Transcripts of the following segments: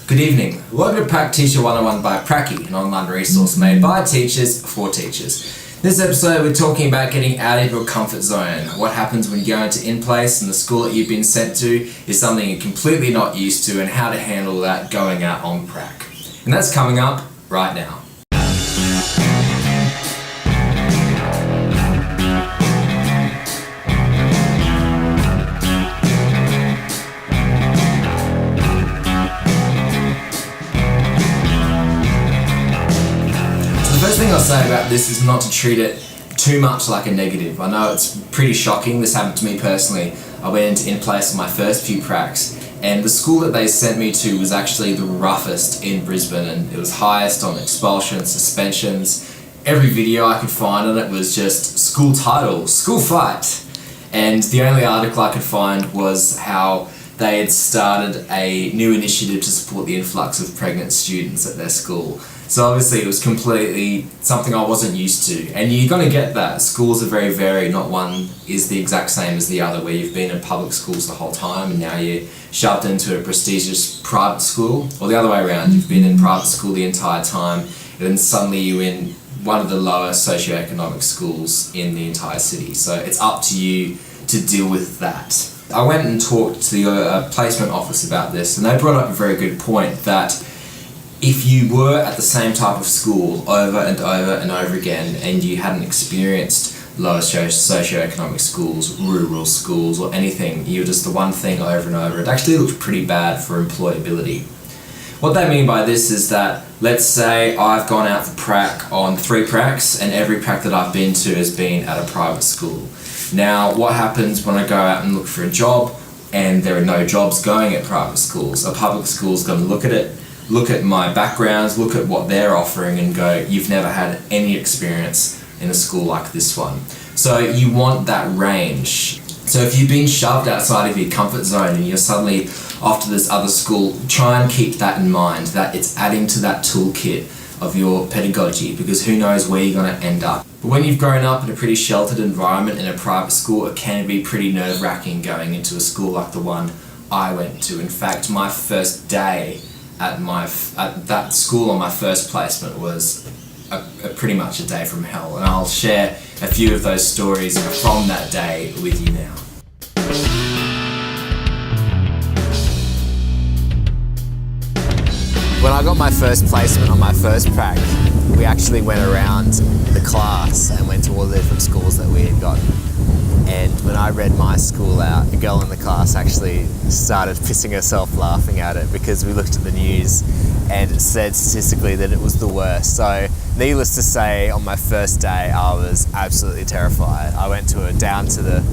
Good evening. Welcome to Prac Teacher 101 by Prac-E, an online resource made by teachers for teachers. This episode we're talking about getting out of your comfort zone. What happens when you go into in-place and the school that you've been sent to is something you're completely not used to, and how to handle that going out on prac. And that's coming up right now. The first thing I'll say about this is not to treat it too much like a negative. I know it's pretty shocking. This happened to me personally. I went into in-place on my first few pracs, and the school that they sent me to was actually the roughest in Brisbane, and it was highest on expulsions, suspensions. Every video I could find on it was just school title, school fight. And the only article I could find was how they had started a new initiative to support the influx of pregnant students at their school. So obviously it was completely something I wasn't used to. And you're going to get that. Schools are very varied. Not one is the exact same as the other, where you've been in public schools the whole time and now you're shoved into a prestigious private school. Or the other way around, you've been in private school the entire time and then suddenly you're in one of the lower socioeconomic schools in the entire city. So it's up to you to deal with that. I went and talked to the placement office about this, and they brought up a very good point that if you were at the same type of school over and over and over again and you hadn't experienced lower socioeconomic schools, rural schools or anything, you were just the one thing over and over, it actually looked pretty bad for employability. What they mean by this is that, let's say I've gone out for prac on 3 pracs and every prac that I've been to has been at a private school. Now, what happens when I go out and look for a job and there are no jobs going at private schools? A public school's going to look at it, look at my backgrounds, look at what they're offering and go, you've never had any experience in a school like this one. So you want that range. So if you've been shoved outside of your comfort zone and you're suddenly off to this other school, try and keep that in mind, that it's adding to that toolkit of your pedagogy, because who knows where you're going to end up. But when you've grown up in a pretty sheltered environment in a private school, it can be pretty nerve-wracking going into a school like the one I went to. In fact, my first day at that school on my first placement was pretty much a day from hell, and I'll share a few of those stories from that day with you now. When I got my first placement on my first prac, we actually went around the class and went to all the different schools that we had gotten. And when I read my school out, a girl in the class actually started pissing herself laughing at it, because we looked at the news and it said statistically that it was the worst. So needless to say, on my first day I was absolutely terrified. I went down to the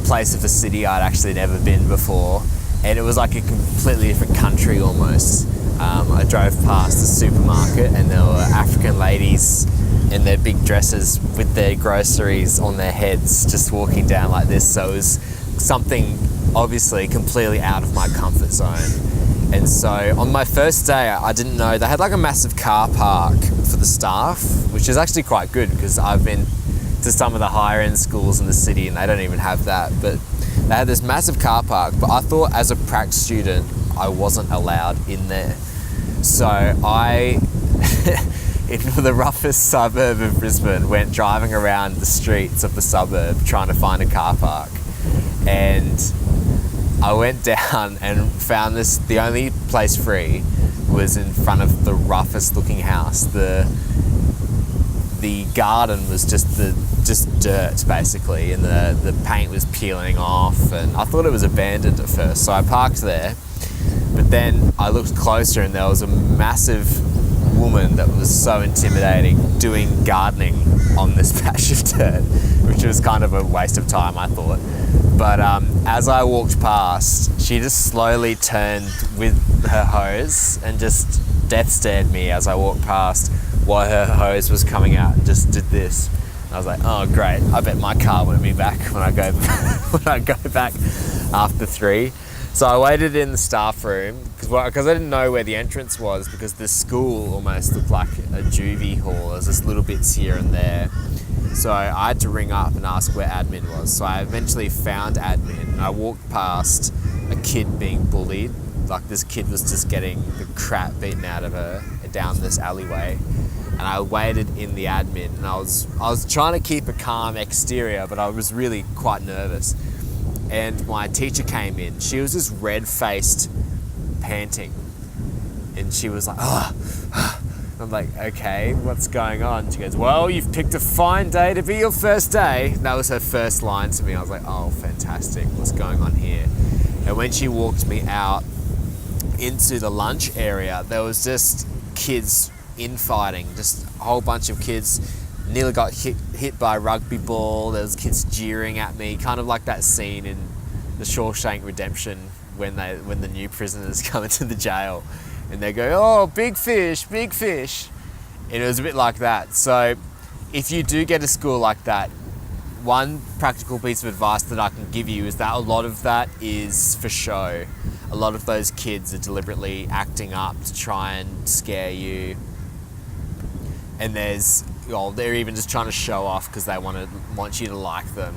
place of a city I'd actually never been before, and it was like a completely different country almost. I drove past the supermarket and there were African ladies in their big dresses with their groceries on their heads just walking down like this. So it was something obviously completely out of my comfort zone. And so on my first day, I didn't know they had like a massive car park for the staff, which is actually quite good because I've been to some of the higher end schools in the city and they don't even have that. But they had this massive car park, but I thought as a prac student I wasn't allowed in there. So I, in the roughest suburb of Brisbane, went driving around the streets of the suburb trying to find a car park. And I went down and found this, the only place free was in front of the roughest looking house. The garden was just dirt basically, and the paint was peeling off, and I thought it was abandoned at first, so I parked there. But then I looked closer and there was a massive woman that was so intimidating doing gardening on this patch of dirt, which was kind of a waste of time, I thought. But as I walked past, she just slowly turned with her hose and just death stared me as I walked past while her hose was coming out and just did this. And I was like, oh great, I bet my car won't be back when I go back after 3. So I waited in the staff room because I didn't know where the entrance was, because the school almost looked like a juvie hall. There's just little bits here and there. So I had to ring up and ask where admin was. So I eventually found admin and I walked past a kid being bullied like this kid was just getting the crap beaten out of her down this alleyway. And I waited in the admin, and I was trying to keep a calm exterior, but I was really quite nervous. And my teacher came in. She was just red-faced, panting. And she was like, oh. I'm like, okay, what's going on? She goes, well, you've picked a fine day to be your first day. That was her first line to me. I was like, oh, fantastic. What's going on here? And when she walked me out into the lunch area, there was just kids infighting, just a whole bunch of kids nearly got hit by a rugby ball. There was kids jeering at me, kind of like that scene in the Shawshank Redemption when the new prisoners come into the jail and they go, oh, big fish, big fish. And it was a bit like that. So if you do get a school like that, one practical piece of advice that I can give you is that a lot of that is for show. A lot of those kids are deliberately acting up to try and scare you. And they're even just trying to show off because they want you to like them.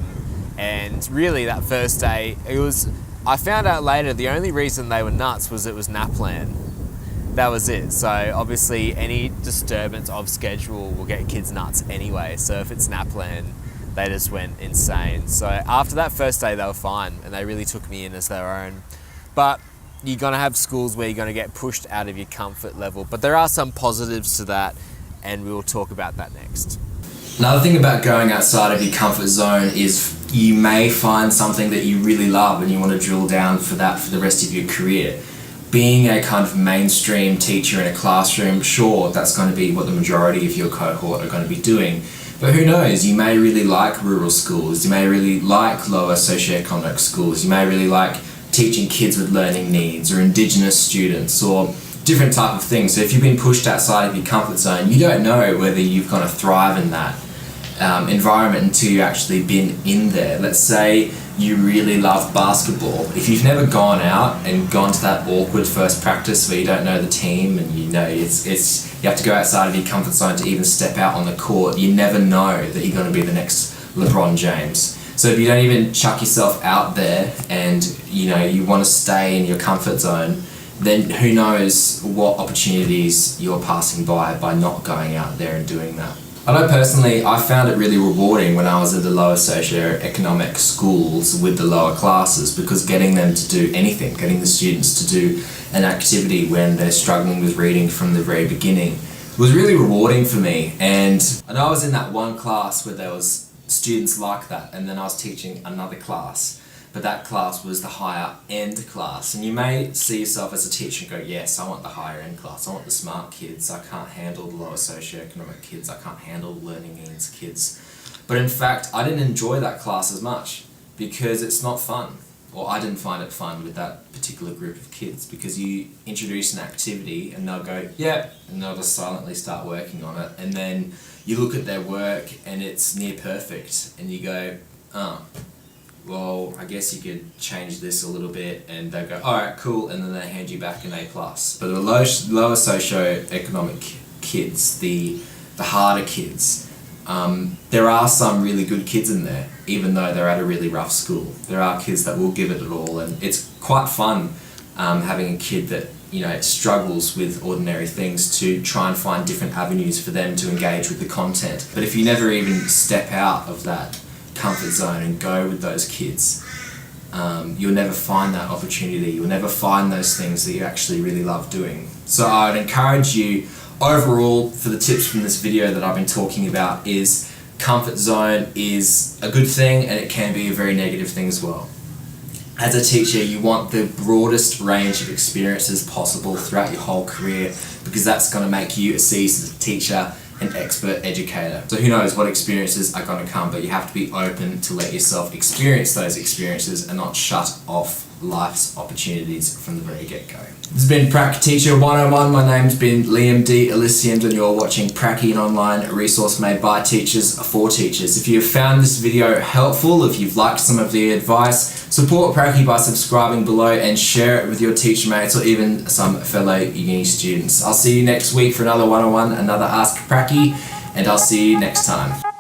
And really that first day, I found out later the only reason they were nuts was it was NAPLAN. That was it. So obviously any disturbance of schedule will get kids nuts anyway. So if it's NAPLAN, they just went insane. So after that first day, they were fine and they really took me in as their own. But you're gonna have schools where you're gonna get pushed out of your comfort level. But there are some positives to that, and we will talk about that next. Another thing about going outside of your comfort zone is you may find something that you really love and you want to drill down for that for the rest of your career. Being a kind of mainstream teacher in a classroom, sure, that's going to be what the majority of your cohort are going to be doing. But who knows, you may really like rural schools, you may really like lower socioeconomic schools, you may really like teaching kids with learning needs or Indigenous students or different type of things. So if you've been pushed outside of your comfort zone, you don't know whether you're going to thrive in that environment until you've actually been in there. Let's say you really love basketball. If you've never gone out and gone to that awkward first practice where you don't know the team and you know you have to go outside of your comfort zone to even step out on the court, you never know that you're going to be the next LeBron James. So if you don't even chuck yourself out there and you want to stay in your comfort zone, then who knows what opportunities you're passing by not going out there and doing that. I know personally, I found it really rewarding when I was at the lower socioeconomic schools with the lower classes, because getting them to do anything, getting the students to do an activity when they're struggling with reading from the very beginning was really rewarding for me. And I know I was in that one class where there was students like that, and then I was teaching another class. But that class was the higher end class. And you may see yourself as a teacher and go, yes, I want the higher end class. I want the smart kids. I can't handle the lower socioeconomic kids. I can't handle learning needs kids. But in fact, I didn't enjoy that class as much because it's not fun. Or I didn't find it fun with that particular group of kids, because you introduce an activity and they'll go, yeah, and they'll just silently start working on it. And then you look at their work and it's near perfect and you go, oh, well, I guess you could change this a little bit, and they go, all right, cool, and then they hand you back an A+. But the lower socioeconomic kids, the harder kids, there are some really good kids in there, even though they're at a really rough school. There are kids that will give it all, and it's quite fun having a kid that struggles with ordinary things to try and find different avenues for them to engage with the content. But if you never even step out of that comfort zone and go with those kids, you'll never find that opportunity. You'll never find those things that you actually really love doing. So I would encourage you overall, for the tips from this video that I've been talking about, is comfort zone is a good thing and it can be a very negative thing as well. As a teacher, you want the broadest range of experiences possible throughout your whole career, because that's going to make you a seasoned teacher, an expert educator. So who knows what experiences are going to come, but you have to be open to let yourself experience those experiences and not shut off life's opportunities from the very get-go. This has been Prac Teacher 101. My name's been Liam D. Elysians, and you're watching Prac-E, an online resource made by teachers for teachers. If you've found this video helpful, if you've liked some of the advice, support Prac-E by subscribing below and share it with your teacher mates or even some fellow uni students. I'll see you next week for another 101, another Ask Prac-E, and I'll see you next time.